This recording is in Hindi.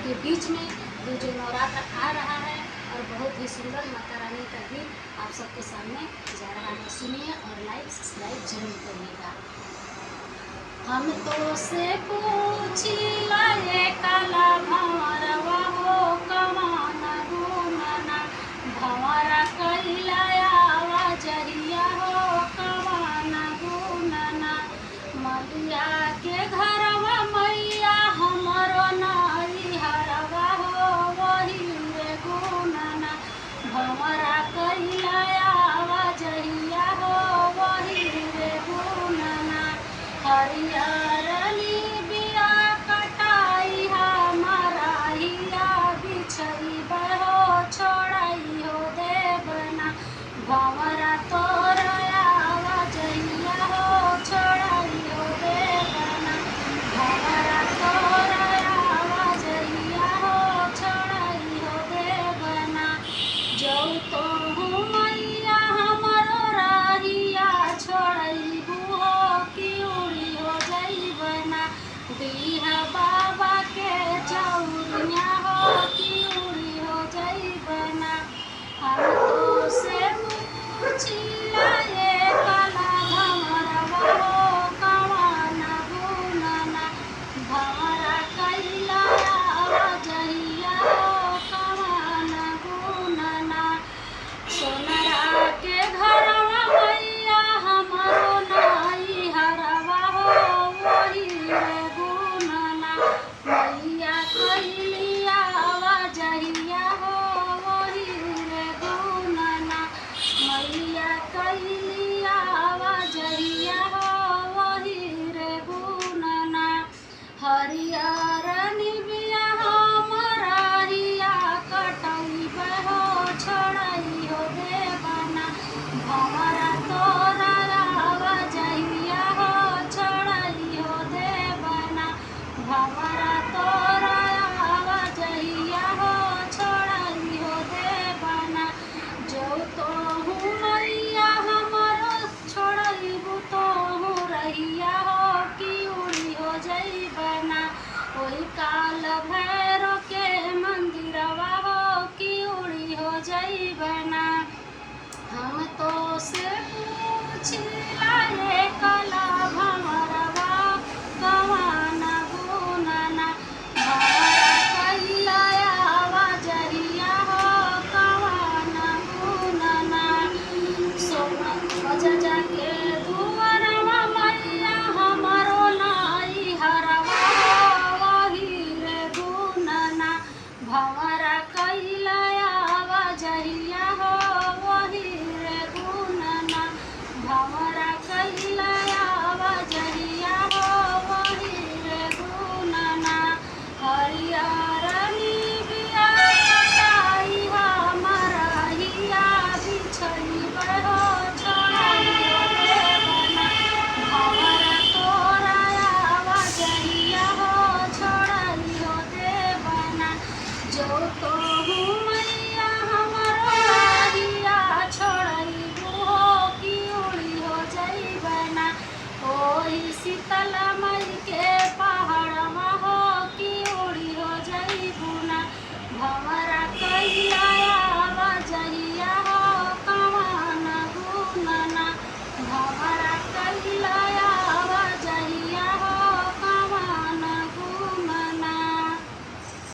के बीच में ये जो नवरात्र आ रहा है और बहुत ही सुंदर माता रानी का गीत आप सबके सामने जा रहा है। सुनिए और लाइक सब्सक्राइब जरूर करिएगा। हम तो से पूछिला ये काला भंवरवा हो कमान गुनना भंवरा कैला आवाजरिया हो कमान गुनना मलिया के घरवा मैया हमरो नाई हरवा हो वही रे गुनना भंवरा कैला आवाजरिया हो वही रे गुनना हरियर बिया कटाई हमारा हिया बिछई बहो छोड़ाई हो देवना भंवरा तोरा आवाजहिया हो छोड़ाई हो देवना भंवरा तोरा आवाजहिया हो छोड़ाई हो देवना जो तो मैया हमरो राहिया छोड़ई बुहो की उड़ी हो जईबना दीहा बाबा के चौरिया हो की उड़ी हो जईबना हम तो से पूछिला ये काला भंवरवा हो कवन गुनना भंवरा कैला आवाजहिया हो कवन गुनना सोनरा के घरवा मैया हमरो नाई हरवा हो वही रे गुनना मैया कैली आवाजहिया हो वही रे गुनना मैया कैली आवाजहिया हो वही रे गुनना हरियर निबिया हमरा हिया कटई बहो छोड़ई हो देवना भंवरा तोरा आवाजहिया हो छोड़ई हो देवना भंवरा तोरा आवाजहिया हो छोड़ई हो देवना जो तो हूँ मैया हमरो छोड़ईबू तो हूँ रहिया हो की उड़ी हो जईबना ओही काल भैरव के मंदिरवा हो की उड़ी हो जईबना हम तो से पूछिला ये काला भंवरवा कवन गुनना भंवरा कैला आवाजहिया हो कवन गुनना सोना बजा के दुआरवा मैया हमरो नाई हरवा हो वही रे गुनना भंवरा कैला आवाजहिया हो वही रे गुनना भंवरा कैला आवाजहिया हो वही रे गुनना हरियर बिया कटाई हमारा हिया बिछई बहो छोड़ई हो देवना भंवरा तोरा आवाजहिया हो छोड़ई हो देवना जो तो